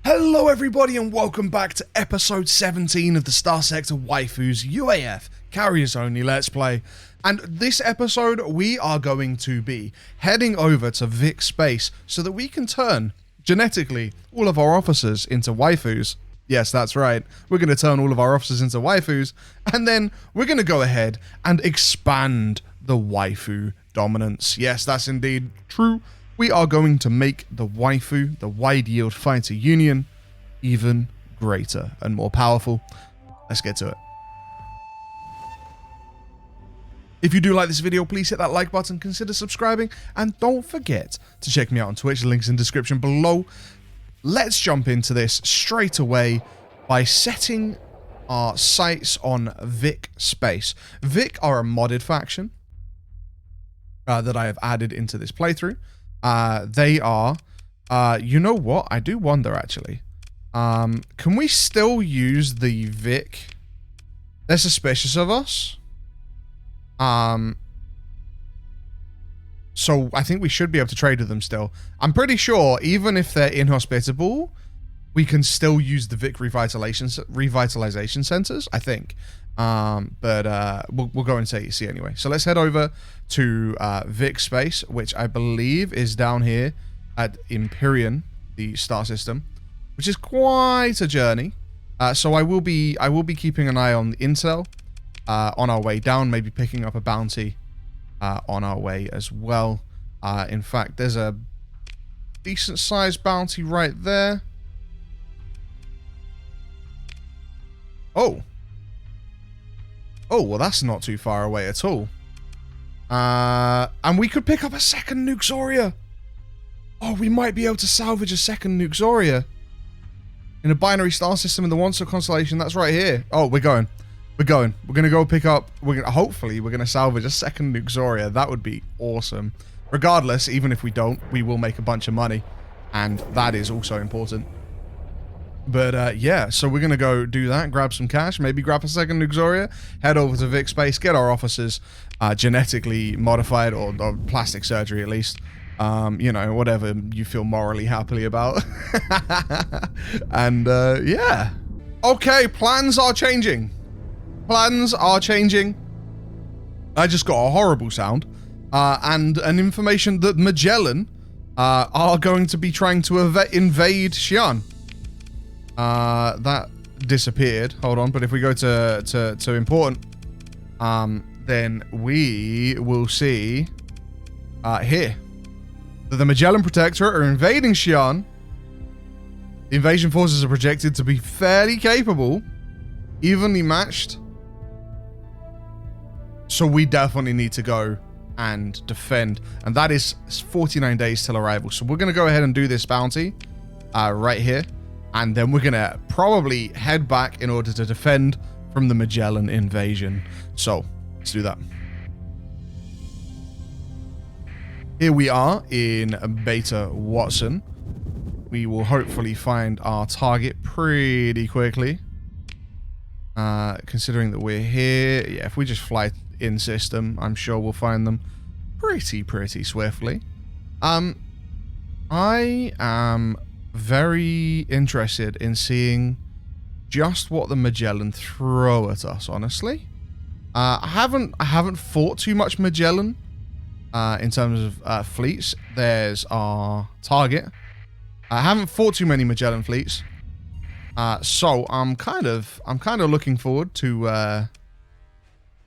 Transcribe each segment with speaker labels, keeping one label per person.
Speaker 1: Hello everybody and welcome back to episode 17 of the Starsector WYFUS UAF Carriers Only Let's Play. And this episode we are going to be heading over to Vic Space so that we can turn, genetically, all of our officers into waifus. Yes, that's right. We're going to turn all of our officers into waifus, and then we're going to go ahead and expand the waifu dominance. Yes, that's indeed true. We are going to make the waifu, the Wide Yield Fighter Union, even greater and more powerful. Let's get to it. If you do like this video, please hit that like button, consider subscribing, and don't forget to check me out on Twitch. The link's in the description below. Let's jump into this straight away by setting our sights on Vic Space. Vic are a modded faction that I have added into this playthrough. They are, you know what? I do wonder, actually. Can we still use the Vic? They're suspicious of us. So I think we should be able to trade with them still. I'm pretty sure, even if they're inhospitable, we can still use the Vic revitalization centers, I think. But we'll go and see anyway. So let's head over to Vic Space, which I believe is down here at Imperium, the star system, which is quite a journey. So I will be keeping an eye on the intel on our way down, maybe picking up a bounty on our way as well. In fact, there's a decent sized bounty right there. Oh, well, that's not too far away at all. And we could pick up a second Nexerelin. Oh, we might be able to salvage a second Nexerelin in a binary star system in the Wanso constellation. That's right here. Oh, we're going. We're going to go pick up. Hopefully, we're going to salvage a second Nexerelin. That would be awesome. Regardless, even if we don't, we will make a bunch of money. And that is also important. But yeah, so we're going to go do that, grab some cash, maybe grab a second Nexerelin, head over to Vic Space, get our officers genetically modified, or plastic surgery at least. You know, whatever you feel morally happily about. And yeah. Okay, plans are changing. Plans are changing. I just got a horrible sound. And an information that Magellan are going to be trying to invade Xi'an. That disappeared. Hold on, but if we go to important, then we will see here that the Magellan Protectorate are invading Xi'an. The invasion forces are projected to be fairly capable, evenly matched. So we definitely need to go and defend, and that is 49 days till arrival. So we're going to go ahead and do this bounty right here. And then we're going to probably head back in order to defend from the Magellan invasion. So, let's do that. Here we are in Beta Watson. We will hopefully find our target pretty quickly. Considering that we're here. Yeah, if we just fly in system, I'm sure we'll find them pretty swiftly. I am very interested in seeing just what the Magellan throw at us, honestly. I haven't fought too much Magellan in terms of fleets. There's our target. I haven't fought too many Magellan fleets. So I'm kind of looking forward to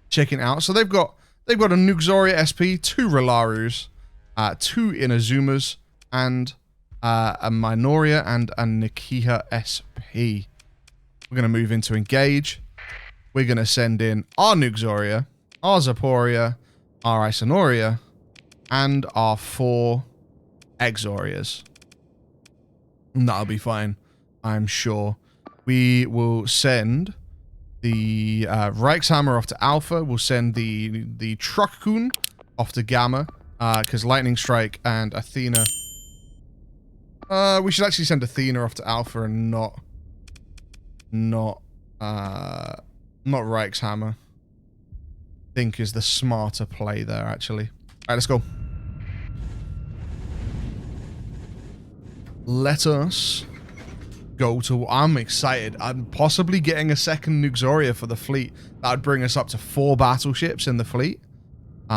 Speaker 1: checking out. So they've got a Nexerelin SP, 2 Relarus, 2 Inazumas, and a Minoria and a Nikiha SP. We're going to move into engage. We're going to send in our Nexerelin, our Zaporia, our Isonoria, and our 4 Exorias. And that'll be fine, I'm sure. We will send the Reichshammer off to Alpha. We'll send the Truckkuhn off to Gamma, because Lightning Strike and Athena... we should actually send Athena off to Alpha and not Reichshammer. I think is the smarter play there, actually. Alright, let's go. Let us go to... I'm excited. I'm possibly getting a second Nexeria for the fleet. That would bring us up to 4 battleships in the fleet. 2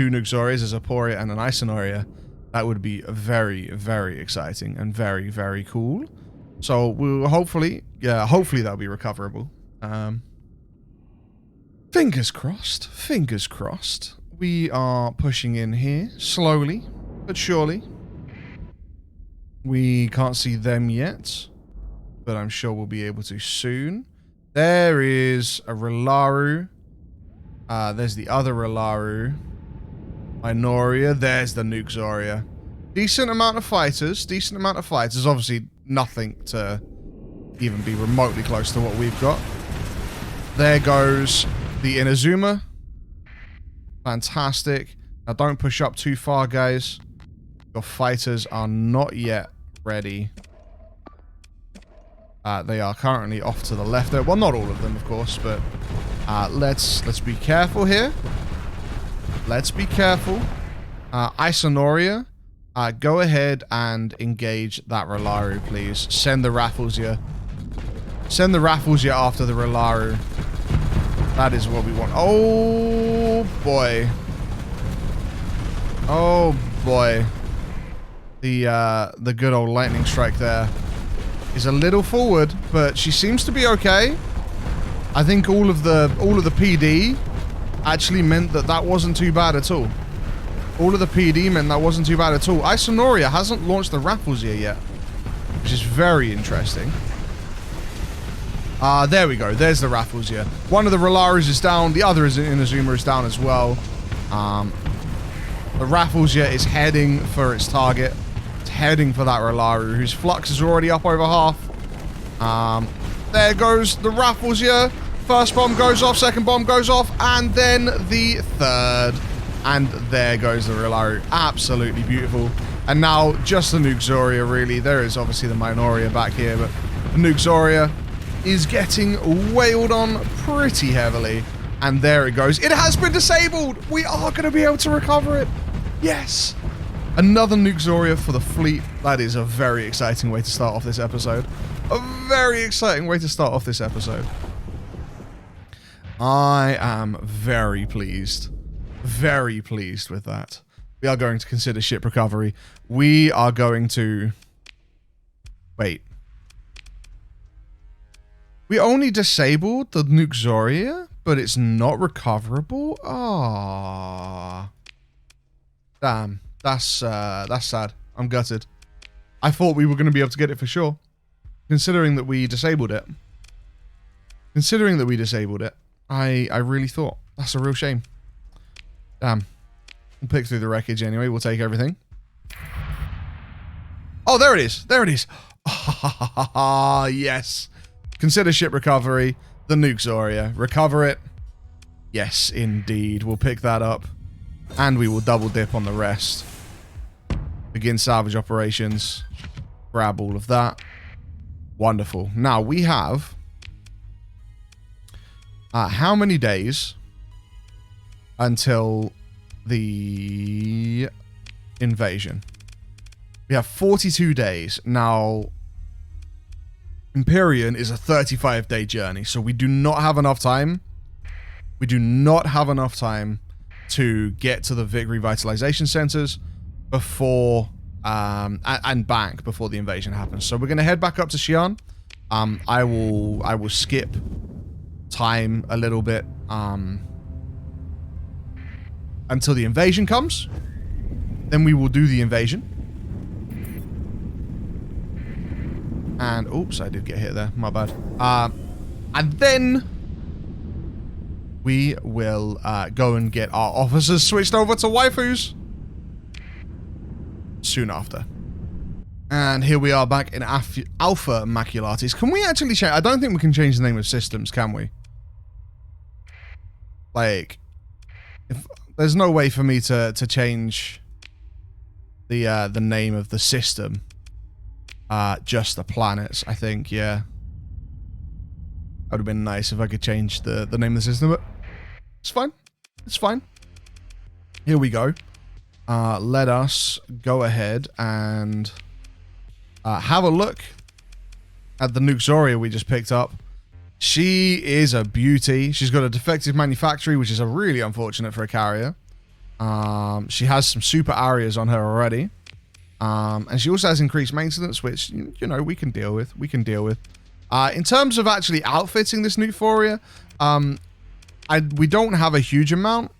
Speaker 1: Nexerias, a Zaporia, and an Isonoria. That would be very, very exciting and very, very cool. So we'll hopefully that'll be recoverable. Fingers crossed. Fingers crossed. We are pushing in here slowly but surely. We can't see them yet, but I'm sure we'll be able to soon. There is a Relaru. There's the other Relaru. Minoria. There's the Nexeria. Decent amount of fighters. Decent amount of fighters. Obviously, nothing to even be remotely close to what we've got. There goes the Inazuma. Fantastic. Now, don't push up too far, guys. Your fighters are not yet ready. They are currently off to the left there. Well, not all of them, of course, but let's be careful here. Let's be careful. Isonoria, go ahead and engage that Relaru, please. Send the Rafflesia. Send the Rafflesia after the Relaru. That is what we want. Oh, boy. Oh, boy. The good old lightning strike there is a little forward, but she seems to be okay. I think all of the PD actually meant that wasn't too bad at all. All of the PD meant that wasn't too bad at all. Isonoria hasn't launched the Rafflesia yet, which is very interesting. There we go. There's the Rafflesia. One of the Relarus is down. The other Inazuma is down as well. The Rafflesia is heading for its target. It's heading for that Relaru, whose flux is already up over half. There goes the Rafflesia. First bomb goes off, second bomb goes off, and then the third. And there goes the Relaru. Absolutely beautiful. And now just the Nexeria, really. There is obviously the Minoria back here, but the Nexeria is getting wailed on pretty heavily. And there it goes. It has been disabled. We are going to be able to recover it. Yes. Another Nexeria for the fleet. That is a very exciting way to start off this episode. A very exciting way to start off this episode. I am very pleased. Very pleased with that. We are going to consider ship recovery. We are going to... Wait. We only disabled the Nexeria, but it's not recoverable? Ah, damn. That's sad. I'm gutted. I thought we were going to be able to get it for sure. Considering that we disabled it. Considering that we disabled it. I really thought. That's a real shame. Damn. We'll pick through the wreckage anyway. We'll take everything. Oh, there it is. There it is. Ah, yes. Consider ship recovery. The Nexeria. Recover it. Yes, indeed. We'll pick that up. And we will double dip on the rest. Begin salvage operations. Grab all of that. Wonderful. Now, we have... how many days until the invasion? We have 42 days. Now, Imperium is a 35-day journey, so we do not have enough time. We do not have enough time to get to the Vic revitalization centers before, and back before the invasion happens. So we're going to head back up to Xi'an. I will skip time a little bit until the invasion comes. Then we will do the invasion. And oops, I did get hit there. My bad. And then we will go and get our officers switched over to waifus soon after. And here we are back in Alpha Maculatis. Can we actually change? I don't think we can change the name of systems, can we? Like, if there's no way for me to change the name of the system. Just the planets, I think, yeah. That would have been nice if I could change the name of the system, but it's fine. It's fine. Here we go. Let us go ahead and have a look at the Nexerelin we just picked up. She is a beauty. She's got a defective manufactory, which is a really unfortunate for a carrier. She has some super areas on her already. And she also has increased maintenance, which, you know, we can deal with. In terms of actually outfitting this Novaeria, we don't have a huge amount.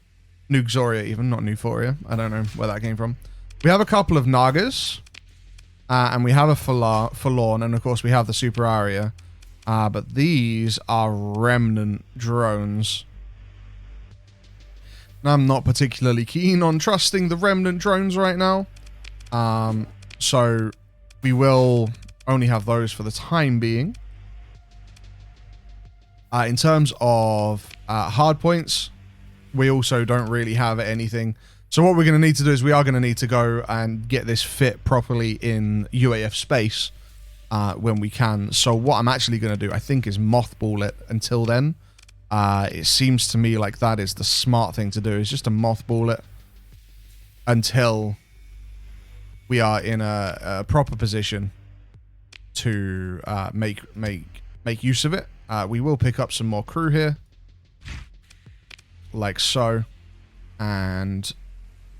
Speaker 1: Nexerelin even, not Novaeria. I don't know where that came from. We have a couple of Nagas. And we have a Forlorn, and of course we have the super area. But these are Remnant drones. Now, I'm not particularly keen on trusting the Remnant drones right now. So we will only have those for the time being. In terms of hard points, we also don't really have anything. So what we're going to need to do is we are going to need to go and get this fit properly in UAF space when we can. So what I'm actually going to do, I think, is mothball it until then. It seems to me like that is the smart thing to do, is just to mothball it until we are in a proper position to make use of it. We will pick up some more crew here, like so, and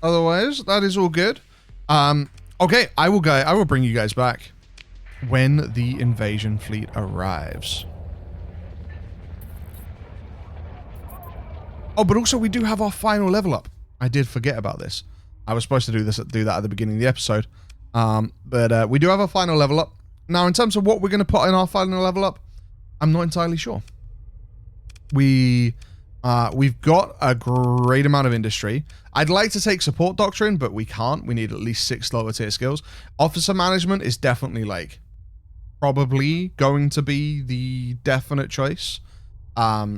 Speaker 1: otherwise that is all good. Okay, I will bring you guys back when the invasion fleet arrives. Oh, but also we do have our final level up. I did forget about this. I was supposed to do that at the beginning of the episode. But we do have a final level up. Now, in terms of what we're going to put in our final level up, I'm not entirely sure. We've got a great amount of industry. I'd like to take support doctrine, but we can't. We need at least 6 lower tier skills. Officer management is definitely like probably going to be the definite choice.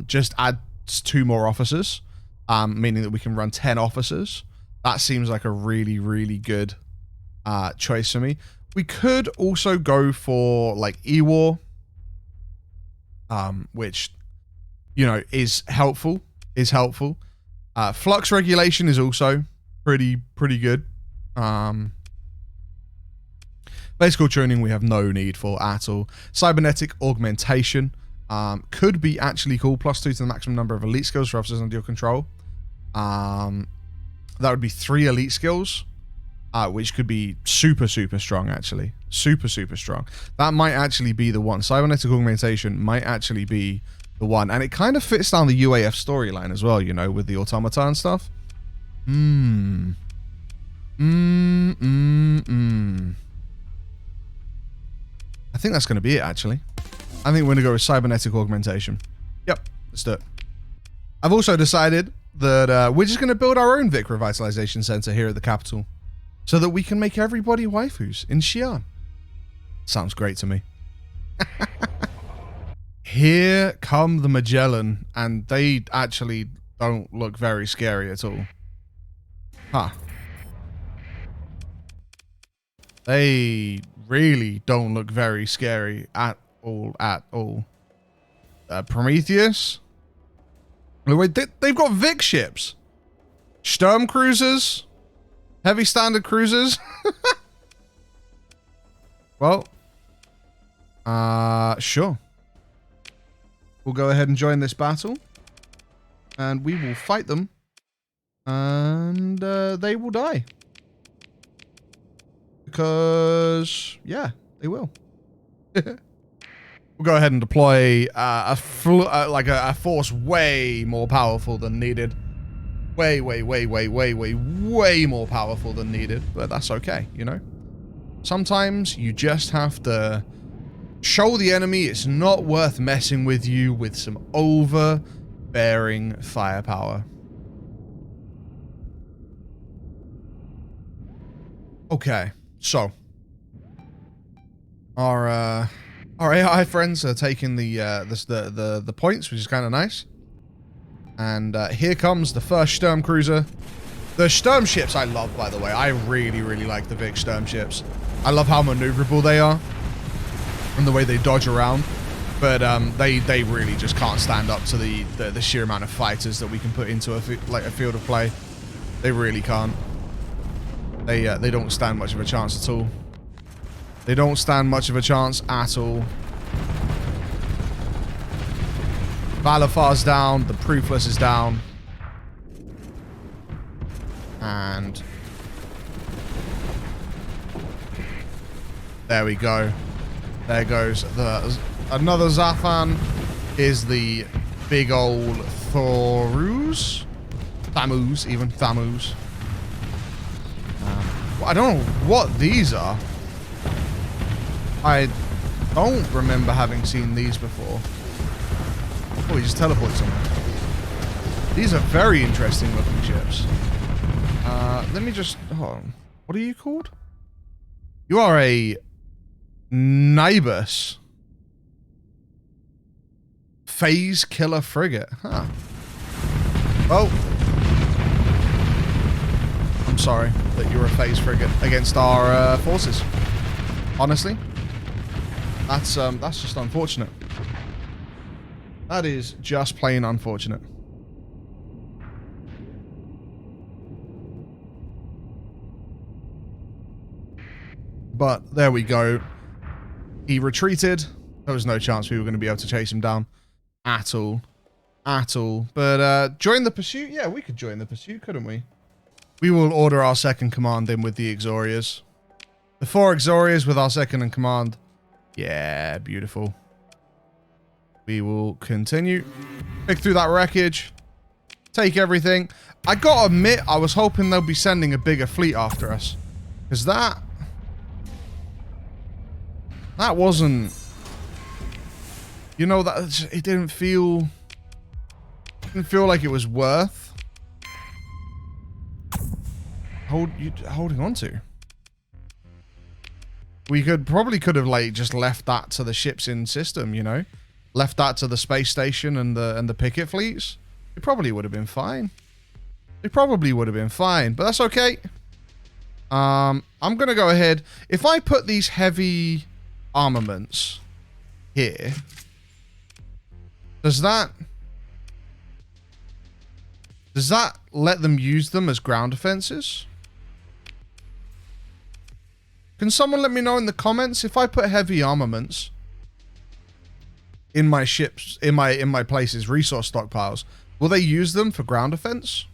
Speaker 1: Just add 2 more officers, meaning that we can run 10 officers. That seems like a really, really good choice for me. We could also go for like E-War, which, you know, is helpful. Flux regulation is also pretty good. Basic tuning we have no need for at all. Cybernetic augmentation could be actually cool. +2 to the maximum number of elite skills for officers under your control. That would be 3 elite skills, which could be super strong, actually. Super strong. That might actually be the one. Cybernetic augmentation might actually be the one. And it kind of fits down the UAF storyline as well, you know, with the automata and stuff. I think that's going to be it, actually. I think we're going to go with cybernetic augmentation. Yep, let's do it. I've also decided that we're just going to build our own Vic Revitalization Center here at the capital so that we can make everybody waifus in Xi'an. Sounds great to me. Here come the Magellan, and they actually don't look very scary at all. Huh. They really don't look very scary at all. Prometheus? Wait, they've got Vic ships. Sturm cruisers? Heavy standard cruisers? Well, sure. We'll go ahead and join this battle. And we will fight them. And they will die. Because, yeah, they will. We'll go ahead and deploy a force way more powerful than needed. Way more powerful than needed. But that's okay, you know? Sometimes you just have to show the enemy it's not worth messing with you with some overbearing firepower. Okay, so our AI friends are taking the points, which is kind of nice. And here comes the first Sturm cruiser. The Sturm ships I love, by the way. I really like the Vic Sturm ships. I love how maneuverable they are and the way they dodge around. But they really just can't stand up to the sheer amount of fighters that we can put into a field of play. They really can't. They don't stand much of a chance at all. They don't stand much of a chance at all. Valafar's down. The Proofless is down. And there we go. There goes another Zafan. Is the big old Thorus. Thamus, even Thamus. I don't know what these are. I don't remember having seen these before. Oh, he just teleported somewhere. These are very interesting looking ships. Let me just... Hold on. What are you called? You are a... Nibus. Phase Killer Frigate. Huh. Well... I'm sorry that you're a phase frigate against our forces. Honestly. That's just unfortunate. That is just plain unfortunate. But there we go. He retreated. There was no chance we were going to be able to chase him down. At all. At all. But join the pursuit? Yeah, we could join the pursuit, couldn't we? We will order our second command in with the Exorias. The 4 Exorias with our second in command. Yeah, beautiful. We will continue. Pick through that wreckage. Take everything. I gotta admit, I was hoping they'll be sending a bigger fleet after us. Because that wasn't... You know, that it didn't feel like it was worth holding on to. We probably could have like just left that to the ships in system, you know, left that to the space station and the picket fleets. It probably would have been fine. It probably would have been fine, but that's okay. I'm gonna go ahead. If I put these heavy armaments here, does that let them use them as ground defenses? Can someone let me know in the comments if I put heavy armaments in my ships, in my places, resource stockpiles, will they use them for ground defense?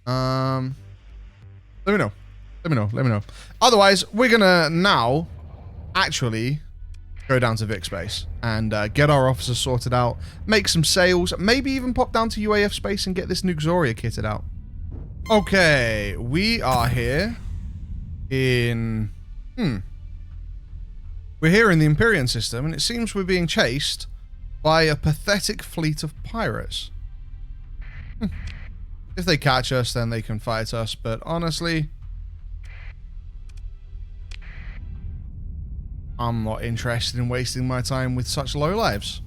Speaker 1: Let me know. Let me know. Let me know. Otherwise, we're gonna now actually go down to Vic space and get our officers sorted out, make some sales, maybe even pop down to UAF space and get this Nexerelia kitted out. Okay, we are here in... We're here in the Imperium system, and it seems we're being chased by a pathetic fleet of pirates. If they catch us, then they can fight us, but honestly... I'm not interested in wasting my time with such low lives.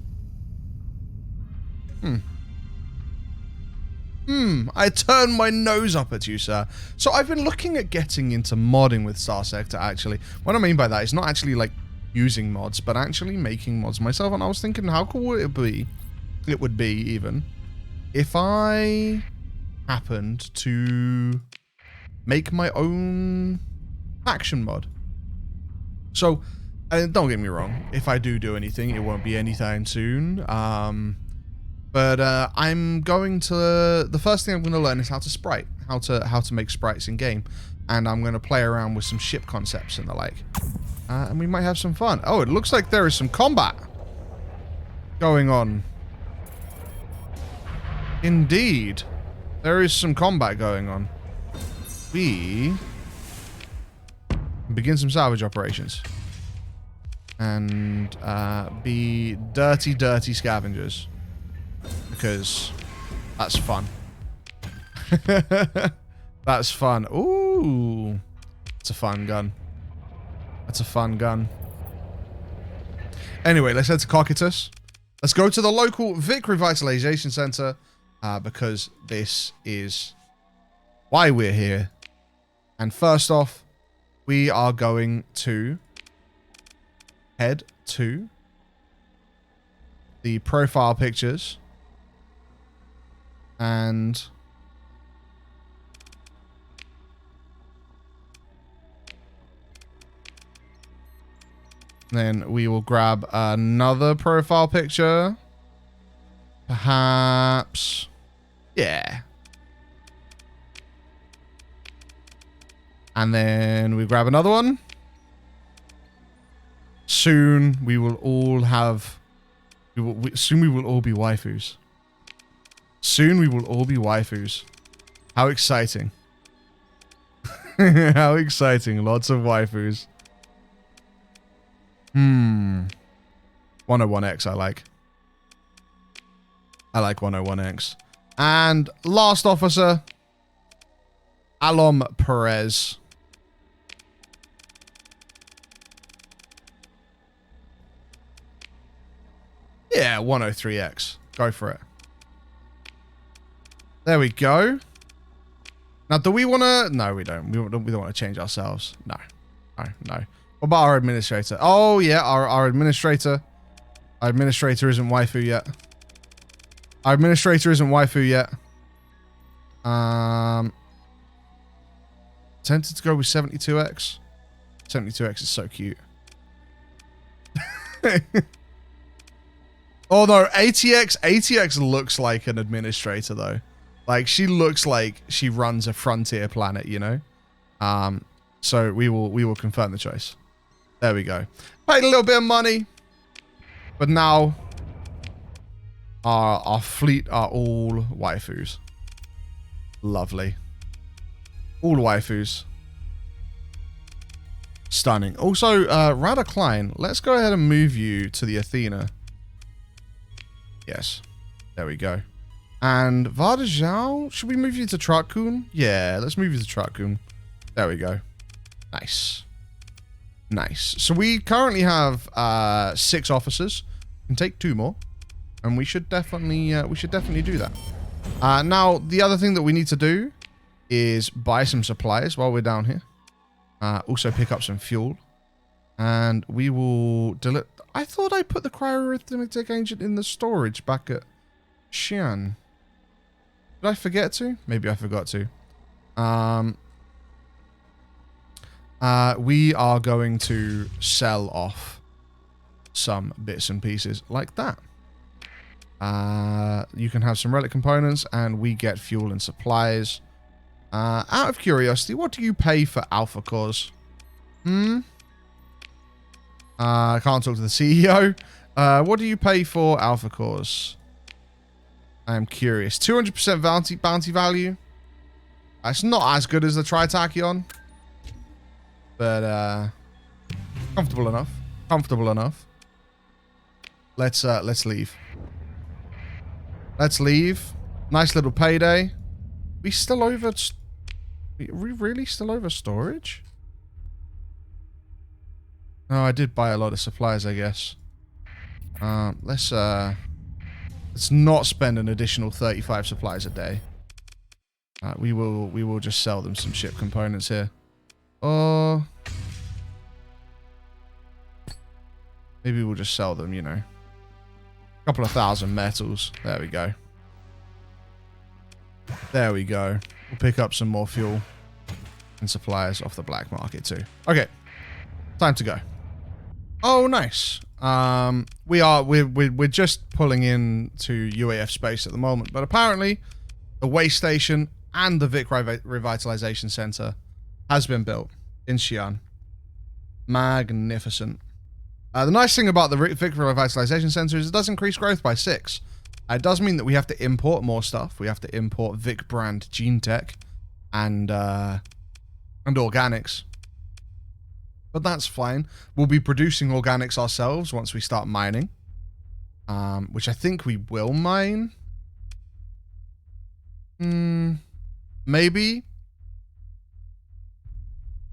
Speaker 1: I turn my nose up at you, sir. So I've been looking at getting into modding with Starsector, actually. What I mean by that is not actually, like, using mods, but actually making mods myself. And I was thinking, how cool would it be? It would be, even, if I happened to make my own faction mod. So, don't get me wrong. If I do anything, it won't be anytime soon. But I'm going to... The first thing I'm going to learn is how to sprite. How to make sprites in game. And I'm going to play around with some ship concepts and the like. And we might have some fun. Oh, it looks like there is some combat going on. Indeed. There is some combat going on. We begin some salvage operations. And be dirty, dirty scavengers. Because that's fun. That's fun. Ooh. It's a fun gun. That's a fun gun. Anyway, let's head to Cocytus. Let's go to the local Vic Revitalization Center. Because this is why we're here. And first off, we are going to head to the profile pictures. And then we will grab another profile picture. Perhaps. Yeah. And then we grab another one. Soon we will all have... soon we will all be waifus. Soon we will all be waifus. How exciting. How exciting. Lots of waifus. 101X I like. I like 101X. And last officer. Alom Perez. Yeah, 103X. Go for it. There we go. Now, do we want to... No, we don't. We don't want to change ourselves. No. No, no. What about our administrator? Oh, yeah, our administrator. Our administrator isn't waifu yet. Our administrator isn't waifu yet. Tempted to go with 72X. 72X is so cute. Oh no, ATX. ATX looks like an administrator though. Like she looks like she runs a frontier planet, you know. So we will confirm the choice. There we go. Paid a little bit of money, but now our fleet are all waifus. Lovely. All waifus. Stunning. Also, Rada Klein, let's go ahead and move you to the Athena. Yes. There we go. And Vada Zhao, should we move you to Truckun? Yeah, let's move you to Truckun. There we go. Nice. Nice. So we currently have 6 officers. We can take 2 more. And we should definitely do that. Now, the other thing that we need to do is buy some supplies while we're down here. Also pick up some fuel. And we will deliver... I thought I put the cryarithmetic agent in the storage back at Xi'an. Did I forget to? Maybe I forgot to. We are going to sell off some bits and pieces like that. You can have some relic components and we get fuel and supplies. Out of curiosity, what do you pay for Alpha Cores? I can't talk to the CEO. What do you pay for Alpha Cores? I am curious. 200% bounty value. It's not as good as the Tritachyon. But comfortable enough. Comfortable enough. Let's leave. Let's leave. Nice little payday. We still over... Are we really still over storage? No, I did buy a lot of supplies, I guess. Let's not spend an additional 35 supplies a day. We will just sell them some ship components here. Or maybe we'll just sell them, you know. A couple of thousand metals. There we go. There we go. We'll pick up some more fuel and supplies off the black market too. Okay. Time to go. Oh, nice. We're just pulling into UAF space at the moment, but apparently the way station and the Vic Revitalization Center has been built in Xi'an. Magnificent. The nice thing about the Vic Revitalization Center is it does increase growth by 6. It does mean that we have to import more stuff. We have to import Vic brand gene tech and organics. But that's fine. We'll be producing organics ourselves once we start mining. Which I think we will mine. Maybe.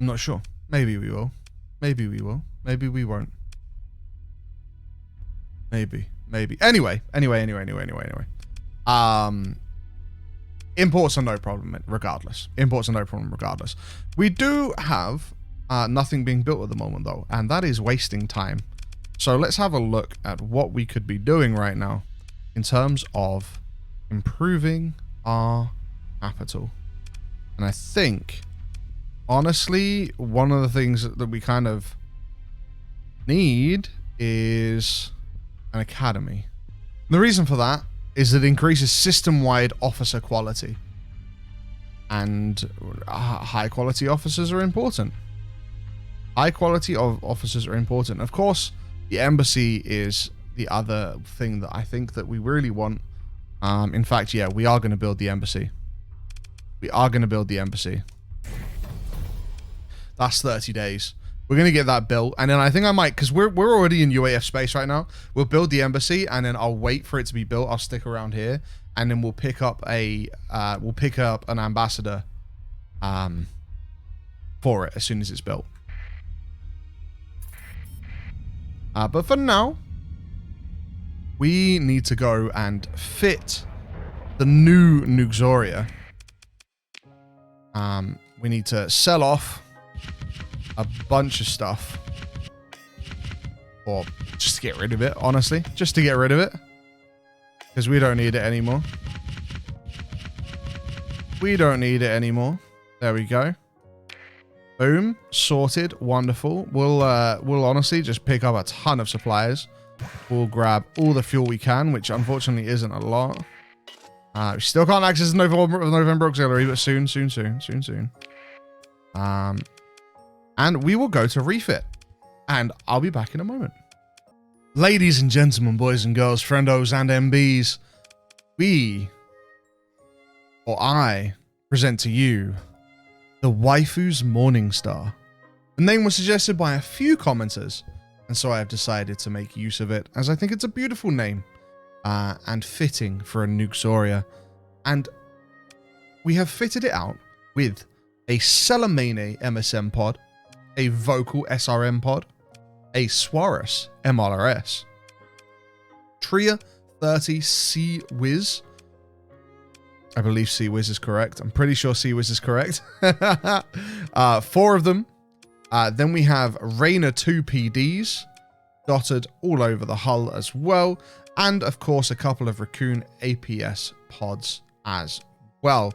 Speaker 1: I'm not sure. Maybe we will. Maybe we will. Maybe we won't. Maybe. Anyway. Imports are no problem regardless. Imports are no problem regardless. We do have nothing being built at the moment though, and that is wasting time. So let's have a look at what we could be doing right now in terms of improving our capital. And I think, honestly, one of the things that we kind of need is an academy. And the reason for that is it increases system-wide officer quality. And high quality officers are important. High quality of officers are important. Of course, the embassy is the other thing that I think that we really want. In fact, yeah, we are going to build the embassy. We are going to build the embassy. That's 30 days. We're going to get that built. And then I think I might, because we're already in UAF space right now. We'll build the embassy and then I'll wait for it to be built. I'll stick around here. And then we'll pick up an ambassador for it as soon as it's built. But for now, we need to go and fit the new Nexerelin. We need to sell off a bunch of stuff. Or just to get rid of it, honestly. Just to get rid of it. Because we don't need it anymore. We don't need it anymore. There we go. Boom. Sorted. Wonderful. We'll honestly just pick up a ton of supplies. We'll grab all the fuel we can, which unfortunately isn't a lot. We still can't access the November Auxiliary, but soon. And we will go to refit. And I'll be back in a moment. Ladies and gentlemen, boys and girls, friendos and MBs, I present to you the Waifu's Morning Star. The name was suggested by a few commenters, and so I have decided to make use of it, as I think it's a beautiful name and fitting for a Nexerelin. And we have fitted it out with a Celamene MSM pod, a Vocal SRM pod, a Swarus MLRS, Tria 30 Sea-Wiz. I believe Sea-Wiz is correct. I'm pretty sure Sea-Wiz is correct. 4 of them. Then we have Rainer 2 PDs dotted all over the hull as well. And of course, a couple of Raccoon APS pods as well.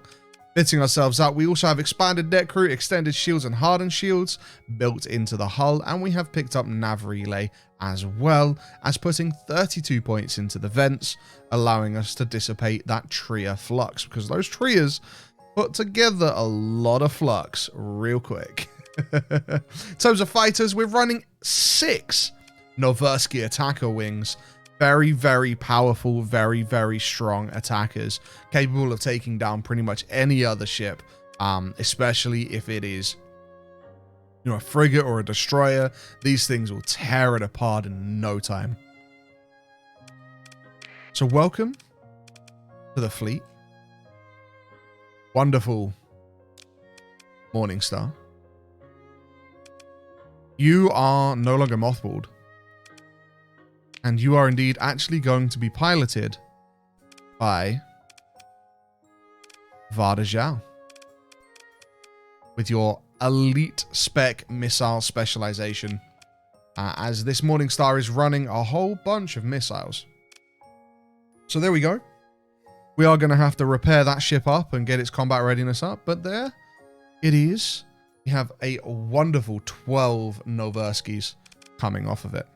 Speaker 1: Fitting ourselves up, we also have expanded net crew, extended shields and hardened shields built into the hull, and we have picked up nav relay as well as putting 32 points into the vents, allowing us to dissipate that Tria flux, because those Trias put together a lot of flux real quick. In terms of fighters, we're running 6 Novaeria attacker wings. Very, very powerful, very, very strong attackers, capable of taking down pretty much any other ship, especially if it is, you know, a frigate or a destroyer. These things will tear it apart in no time. So welcome to the fleet. Wonderful Morning Star. You are no longer mothballed. And you are indeed actually going to be piloted by Vada Zhao with your elite spec missile specialization, as this Morning Star is running a whole bunch of missiles. So there we go. We are going to have to repair that ship up and get its combat readiness up, but there it is. We have a wonderful 12 Novaeskis coming off of it.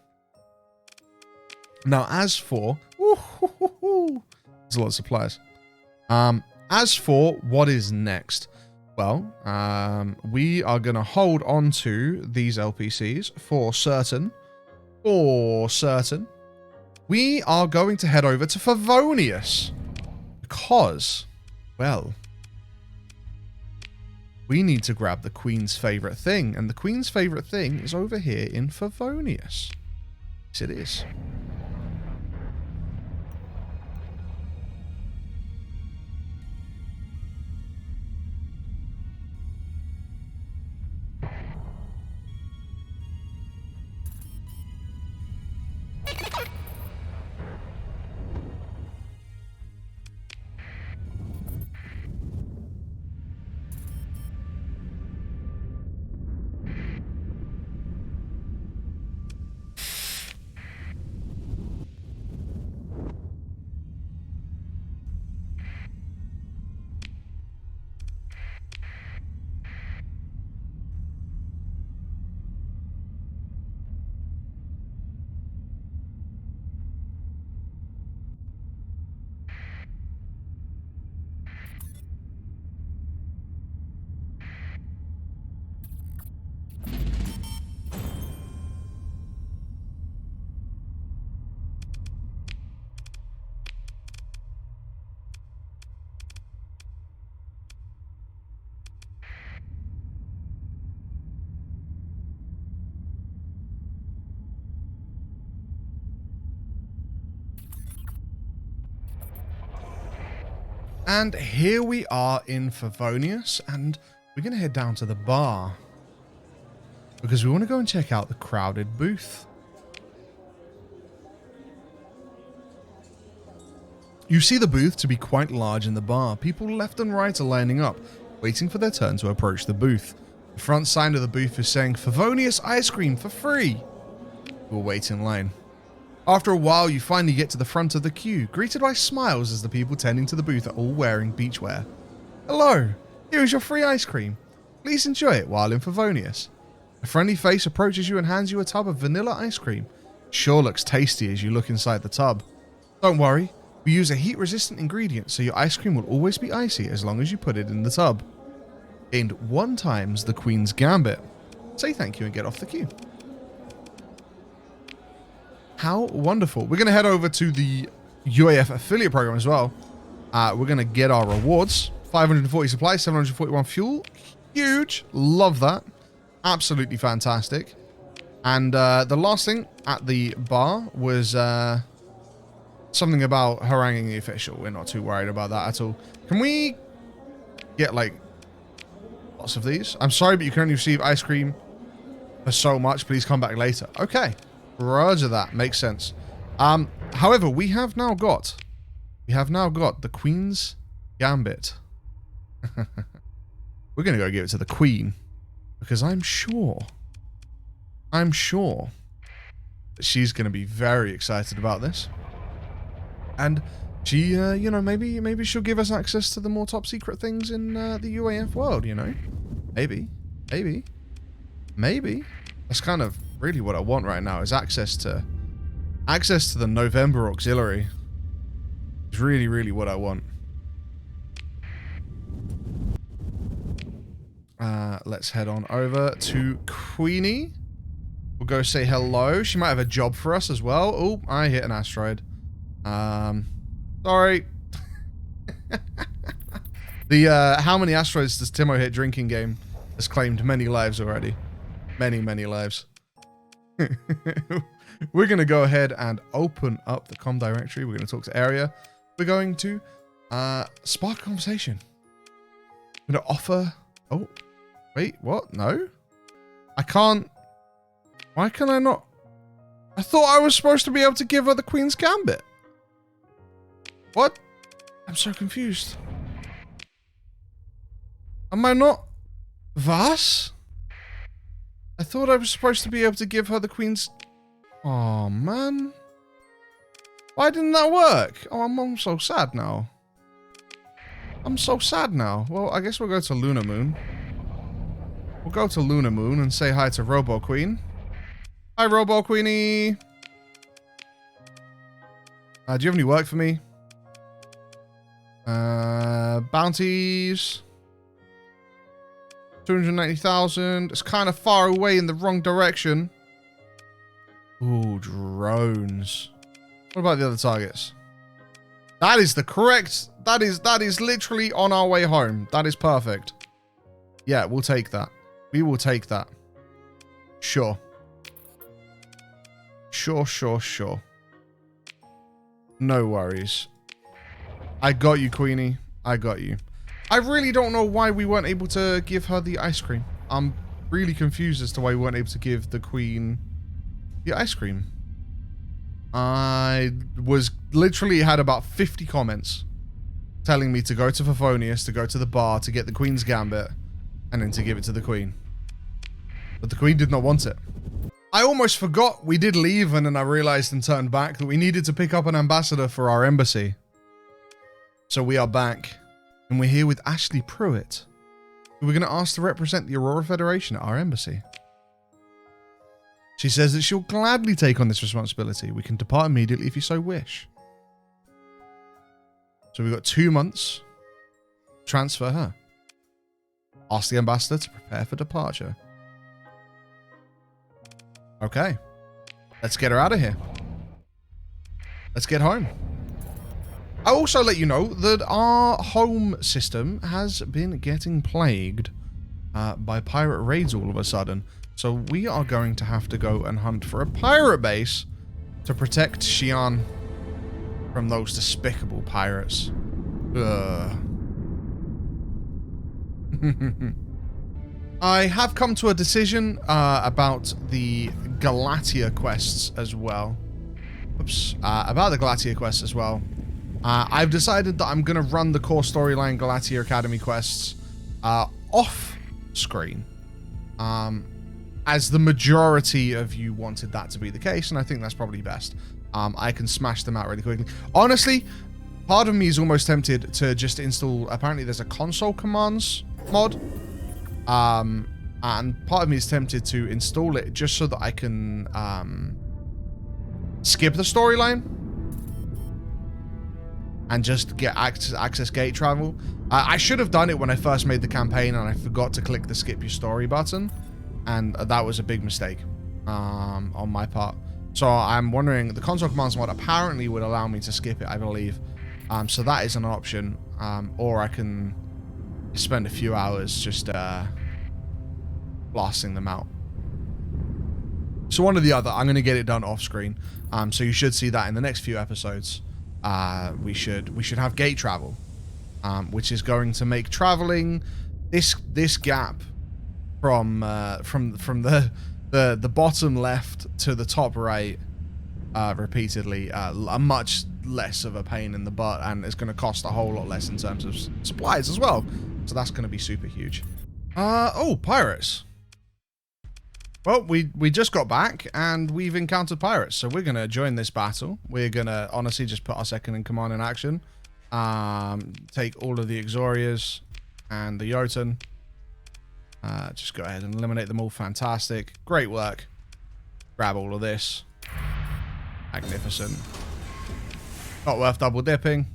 Speaker 1: Now, as for... there's a lot of supplies. As for what is next, well, we are going to hold on to these LPCs for certain. For certain. We are going to head over to Favonius. Because, well, we need to grab the Queen's favorite thing. And the Queen's favorite thing is over here in Favonius. Yes, it is. And here we are in Favonius, and we're going to head down to the bar because we want to go and check out the crowded booth. You see the booth to be quite large in the bar. People left and right are lining up, waiting for their turn to approach the booth. The front sign of the booth is saying, Favonius ice cream for free. We'll wait in line. After a while, you finally get to the front of the queue, greeted by smiles as the people tending to the booth are all wearing beachwear. Hello, here is your free ice cream. Please enjoy it while in Favonius. A friendly face approaches you and hands you a tub of vanilla ice cream. Sure looks tasty as you look inside the tub. Don't worry, we use a heat-resistant ingredient so your ice cream will always be icy as long as you put it in the tub. Gained 1 times the Queen's Gambit. Say thank you and get off the queue. How wonderful. We're going to head over to the UAF affiliate program as well. We're going to get our rewards. 540 supply, 741 fuel. Huge. Love that. Absolutely fantastic. And the last thing at the bar was something about haranguing the official. We're not too worried about that at all. Can we get, like, lots of these? I'm sorry, but you can only receive ice cream for so much. Please come back later. Okay. Roger that. Makes sense. However, we have now got the Queen's Gambit. We're going to go give it to the Queen because I'm sure that she's going to be very excited about this. And she, you know, maybe she'll give us access to the more top secret things in the UAF world, you know? Maybe. That's kind of really what I want right now, is access to the November auxiliary. It's really what I want. Let's head on over to Queenie. We'll go say hello. She might have a job for us as well. Oh, I hit an asteroid. Sorry. The how many asteroids does Timo hit drinking game has claimed many lives already. Many lives. We're going to go ahead and open up the comm directory. We're going to talk to Area. We're going to spark a conversation. I'm going to offer... Oh, wait, what? No? I can't... Why can I not... I thought I was supposed to be able to give her the Queen's Gambit. What? I'm so confused. Am I not... Was? I thought I was supposed to be able to give her the Queen's... Oh, man. Why didn't that work? Oh, I'm so sad now. I'm so sad now. Well, I guess we'll go to Lunar Moon. We'll go to Lunar Moon and say hi to Robo Queen. Hi, Robo Queenie. Do you have any work for me? Bounties. 290,000. It's kind of far away in the wrong direction. Ooh, drones. What about the other targets? That is the correct... That is literally on our way home. That is perfect. Yeah, we'll take that. We will take that. Sure. Sure. No worries. I got you, Queenie. I got you. I really don't know why we weren't able to give her the ice cream. I'm really confused as to why we weren't able to give the Queen the ice cream. I was literally had about 50 comments telling me to go to Favonius, to go to the bar, to get the Queen's Gambit, and then to give it to the Queen. But the Queen did not want it. I almost forgot we did leave, and then I realized and turned back that we needed to pick up an ambassador for our embassy. So we are back, and we're here with Ashley Pruitt, who we're going to ask to represent the Aurora Federation at our embassy. She says that she'll gladly take on this responsibility. We can depart immediately if you so wish. So we've got 2 months to transfer her. Ask the ambassador to prepare for departure. Okay. Let's get her out of here. Let's get home. I'll also let you know that our home system has been getting plagued by pirate raids all of a sudden. So we are going to have to go and hunt for a pirate base to protect Xi'an from those despicable pirates. I have come to a decision about the Galatia quests as well. Oops. About the Galatia quests as well. I've decided that I'm going to run the core storyline Galatia Academy quests off screen. As the majority of you wanted that to be the case, and I think that's probably best. I can smash them out really quickly. Honestly, part of me is almost tempted to just install... Apparently there's a console commands mod. And part of me is tempted to install it just so that I can skip the storyline and just get access gate travel. I should have done it when I first made the campaign and I forgot to click the skip your story button, and that was a big mistake on my part. So I'm wondering, the console commands mod apparently would allow me to skip it, I believe. So that is an option, or I can spend a few hours just blasting them out. So one or the other. I'm going to get it done off screen. So you should see that in the next few episodes. We should have gate travel, which is going to make traveling this gap from the bottom left to the top right repeatedly a much less of a pain in the butt, and it's going to cost a whole lot less in terms of supplies as well. So that's going to be super huge. Oh, pirates. Well, we just got back and we've encountered pirates, so we're going to join this battle. We're going to honestly just put our second in command in action. Take all of the Exorias and the Jotun. Just go ahead and eliminate them all. Fantastic. Great work. Grab all of this. Magnificent. Not worth double dipping.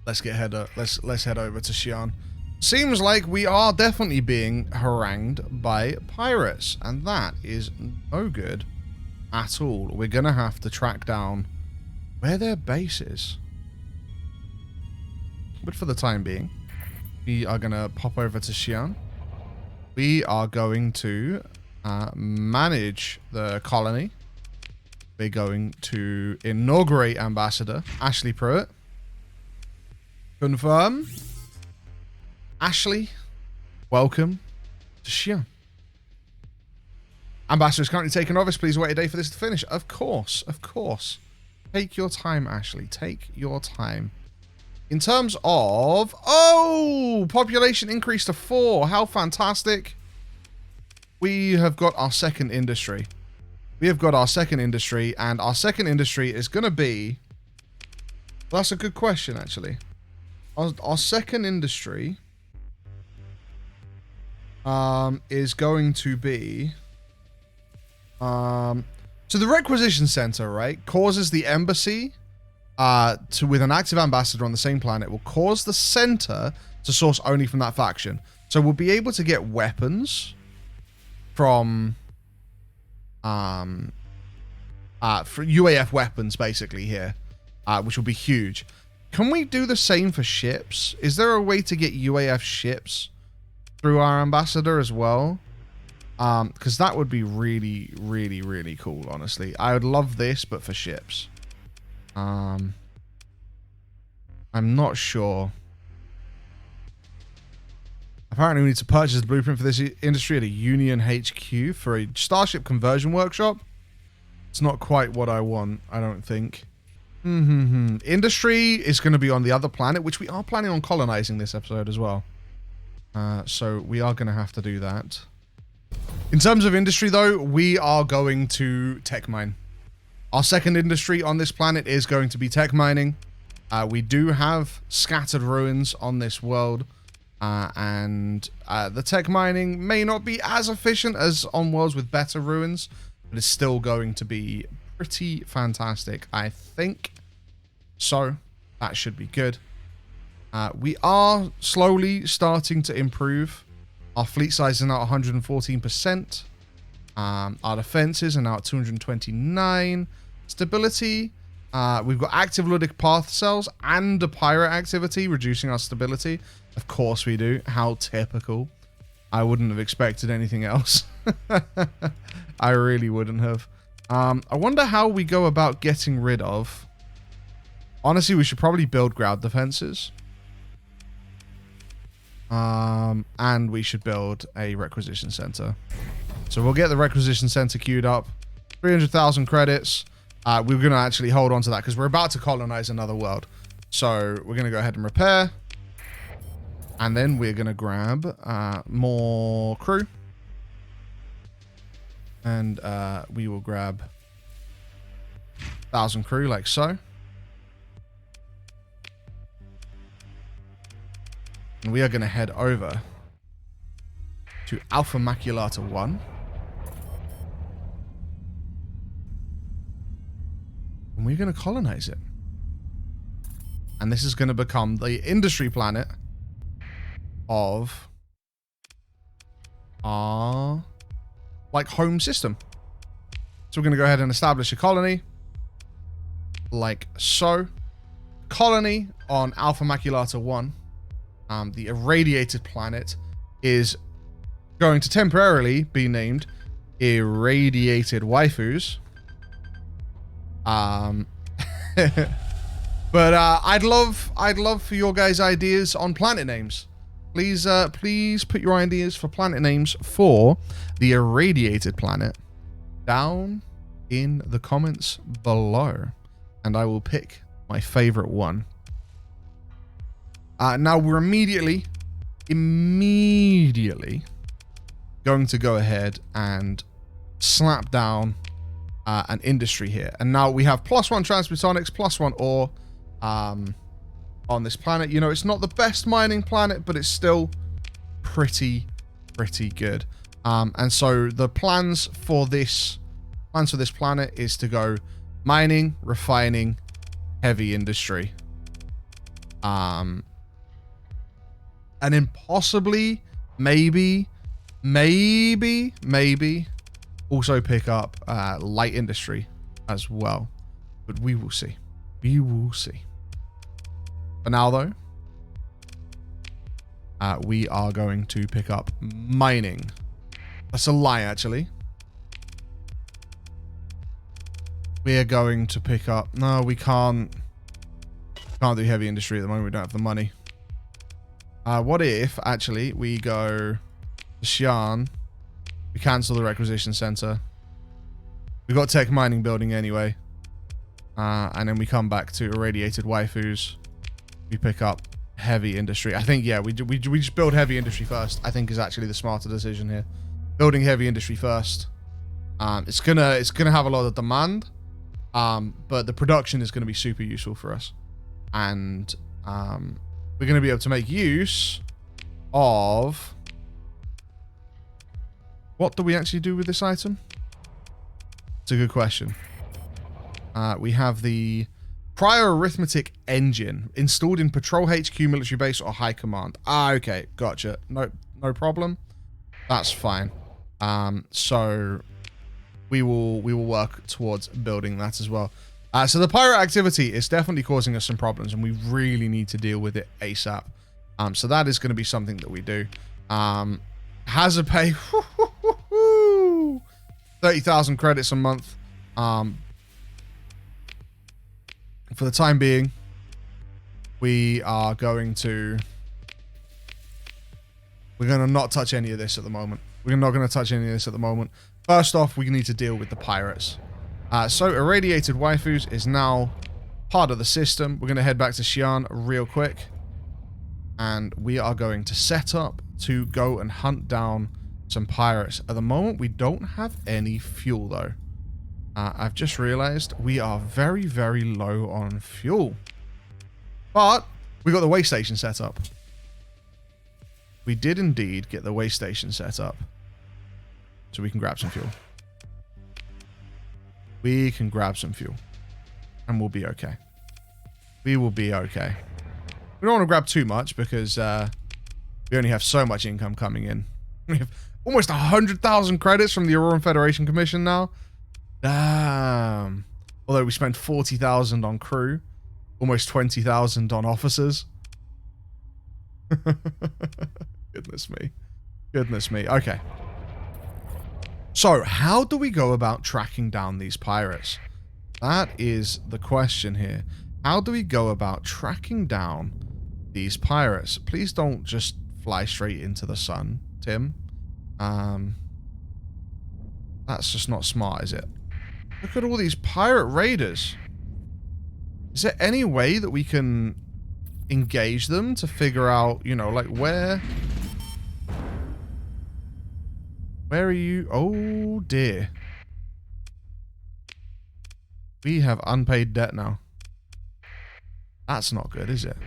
Speaker 1: Let's head over to Xi'an. Seems like we are definitely being harangued by pirates, and that is no good at all. We're going to have to track down where their base is. But for the time being, we are going to pop over to Xi'an. We are going to manage the colony. We're going to inaugurate Ambassador Ashley Pruitt. Confirm. Ashley, welcome to Xi'an. Ambassador is currently taking office. Please wait a day for this to finish. Of course, of course. Take your time, Ashley. Take your time. In terms of... Oh! Population increased to 4. How fantastic. We have got our second industry. We have got our second industry, and our second industry is going to be... Well, that's a good question, actually. Our second industry... is going to be so the requisition center, right, causes the embassy with an active ambassador on the same planet, will cause the center to source only from that faction. So we'll be able to get weapons from for UAF weapons basically here, which will be huge. Can we do the same for ships? Is there a way to get UAF ships through our ambassador as well? Because that would be really, really, really cool, honestly. I would love this, but for ships. I'm not sure. Apparently we need to purchase the blueprint for this industry at a Union HQ for a Starship conversion workshop. It's not quite what I want, I don't think. Industry is going to be on the other planet, which we are planning on colonizing this episode as well. So we are going to have to do that. In terms of industry, though, we are going to tech mine. Our second industry on this planet is going to be tech mining. We do have scattered ruins on this world. And the tech mining may not be as efficient as on worlds with better ruins, but it's still going to be pretty fantastic, I think. So that should be good. We are slowly starting to improve. Our fleet size is now at 114%. Our defenses are now at 229. Stability. We've got active ludic path cells and a pirate activity, reducing our stability. Of course we do. How typical. I wouldn't have expected anything else. I really wouldn't have. I wonder how we go about getting rid of Honestly, we should probably build ground defenses. And we should build a requisition center. So we'll get the requisition center queued up. 300,000 credits. We're going to actually hold on to that because we're about to colonize another world. So we're going to go ahead and repair. And then we're going to grab more crew. And we will grab 1,000 crew like so. And we are going to head over to Alpha Maculata 1. And we're going to colonize it. And this is going to become the industry planet of our, like, home system. So we're going to go ahead and establish a colony. Like so. Colony on Alpha Maculata 1. The irradiated planet is going to temporarily be named Irradiated WYFUS. But I'd love for your guys' ideas on planet names. Please put your ideas for planet names for the irradiated planet down in the comments below, and I will pick my favorite one. Now we're immediately going to go ahead and slap down an industry here. And now we have +1 transmutonics, +1 ore on this planet. You know, it's not the best mining planet, but it's still pretty good. And so the plans for this planet is to go mining, refining, heavy industry. And then possibly, maybe, also pick up light industry as well. But we will see. We will see. For now, though, we are going to pick up mining. That's a lie, actually. We are going to pick up... No, we can't. Can't do heavy industry at the moment. We don't have the money. What if, actually, we go to Xi'an, we cancel the requisition center. We've got tech mining building anyway. And then we come back to irradiated waifus. We pick up heavy industry. I think, yeah, we just build heavy industry first. I think is actually the smarter decision here. Building heavy industry first. It's gonna have a lot of demand. But the production is gonna be super useful for us. And we're going to be able to make use of... What do we actually do with this item? It's a good question. We have the prior arithmetic engine installed in Patrol HQ, military base, or high command. Okay, gotcha. No problem. That's fine. So we will work towards building that as well. So the pirate activity is definitely causing us some problems, and we really need to deal with it ASAP. So that is going to be something that we do. Hazard pay, 30,000 credits a month. For the time being, we are going to... We're going to not touch any of this at the moment. We're not going to touch any of this at the moment. First off, we need to deal with the pirates. So irradiated waifus is now part of the system. We're going to head back to Xi'an real quick. And we are going to set up to go and hunt down some pirates. At the moment, we don't have any fuel, though. I've just realized we are very, very low on fuel. But we got the way station set up. We did indeed get the way station set up. So we can grab some fuel. We can grab some fuel. And we'll be okay. We will be okay. We don't want to grab too much because we only have so much income coming in. We have almost 100,000 credits from the Auroran Federation Commission now. Damn. Although we spent 40,000 on crew. Almost 20,000 on officers. Goodness me. Goodness me. Okay. So, how do we go about tracking down these pirates? That is the question here. How do we go about tracking down these pirates? Please don't just fly straight into the sun, Tim. That's just not smart, is it? Look at all these pirate raiders. Is there any way that we can engage them to figure out, you know, like where are you? Oh dear. We have unpaid debt now. That's not good, is it?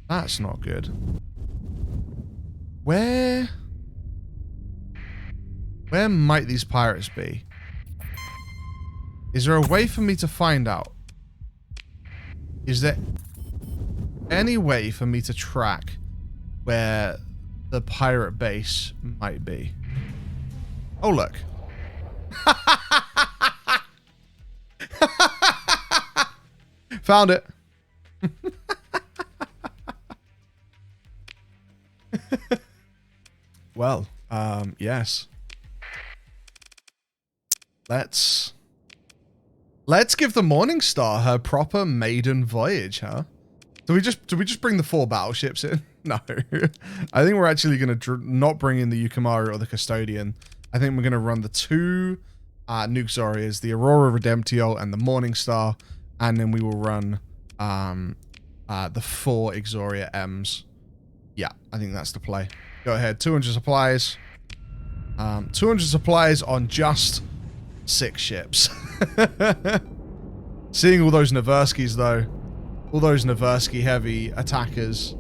Speaker 1: That's not good. Where might these pirates be? Is there a way for me to find out? Is there any way for me to track where the pirate base might be? Oh, look. Found it. Well, yes. Let's give the Morningstar her proper maiden voyage, huh? Do we just bring the 4 battleships in? No. I think we're actually going to not bring in the Yukamari or the Custodian. I think we're going to run the 2 Nukes, the Aurora Redemptio and the Morningstar, and then we will run the 4 Ixoria M's. Yeah, I think that's the play. Go ahead, 200 supplies. 200 supplies on just 6 ships. Seeing all those Noverskis, though, all those Noversky heavy attackers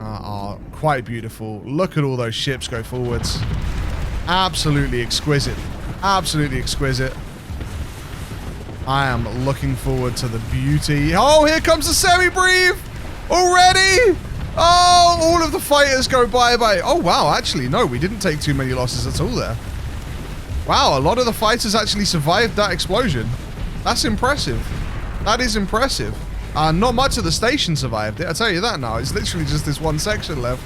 Speaker 1: are quite beautiful. Look at all those ships go forwards. Absolutely exquisite. Absolutely exquisite. I am looking forward to the beauty. Oh, here comes the semi-brief! Already? Oh, all of the fighters go bye-bye. Oh, wow, actually, no, we didn't take too many losses at all there. Wow, a lot of the fighters actually survived that explosion. That's impressive. That is impressive. Not much of the station survived it, I'll tell you that now. It's literally just this one section left.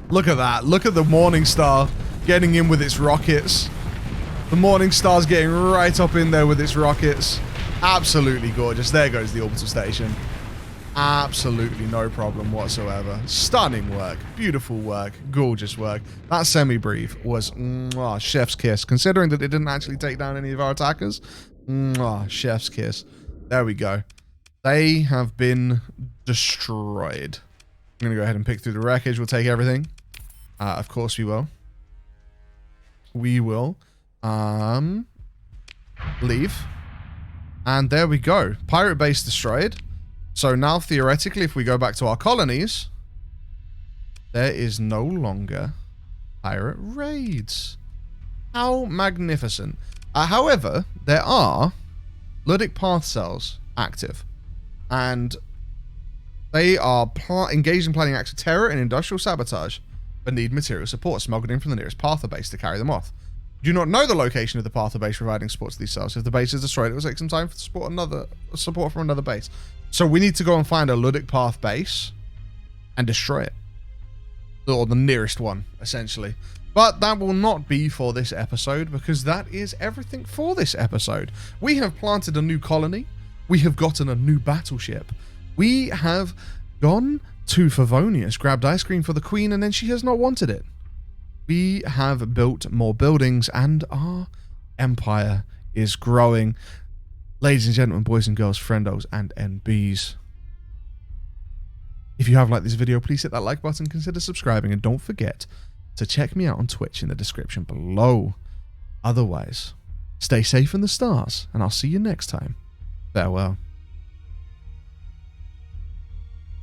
Speaker 1: Look at that. Look at the Morningstar getting in with its rockets. The Morningstar's getting right up in there with its rockets. Absolutely gorgeous. There goes the orbital station. Absolutely no problem whatsoever. Stunning work. Beautiful work. Gorgeous work. That semi-brief was chef's kiss. Considering that it didn't actually take down any of our attackers. Chef's kiss. There we go. They have been destroyed. I'm going to go ahead and pick through the wreckage. We'll take everything. Of course we will. We will. Leave. And there we go. Pirate base destroyed. So now, theoretically, if we go back to our colonies, there is no longer pirate raids. How magnificent. However, there are Ludic path cells active. And they are engaged in planning acts of terror and industrial sabotage, but need material support smuggled in from the nearest Parther base to carry them off. Do not know the location of the Parther base providing support to these cells. If the base is destroyed, it will take some time to support from another base. So we need to go and find a Ludic path base and destroy it. Or the nearest one, essentially. But that will not be for this episode, because that is everything for this episode. We have planted a new colony. We have gotten a new battleship. We have gone to Favonius, grabbed ice cream for the queen, and then she has not wanted it. We have built more buildings, and our empire is growing. Ladies and gentlemen, boys and girls, friendos, and NBs. If you have liked this video, please hit that like button, consider subscribing, and don't forget to check me out on Twitch in the description below. Otherwise, stay safe in the stars, and I'll see you next time. Farewell.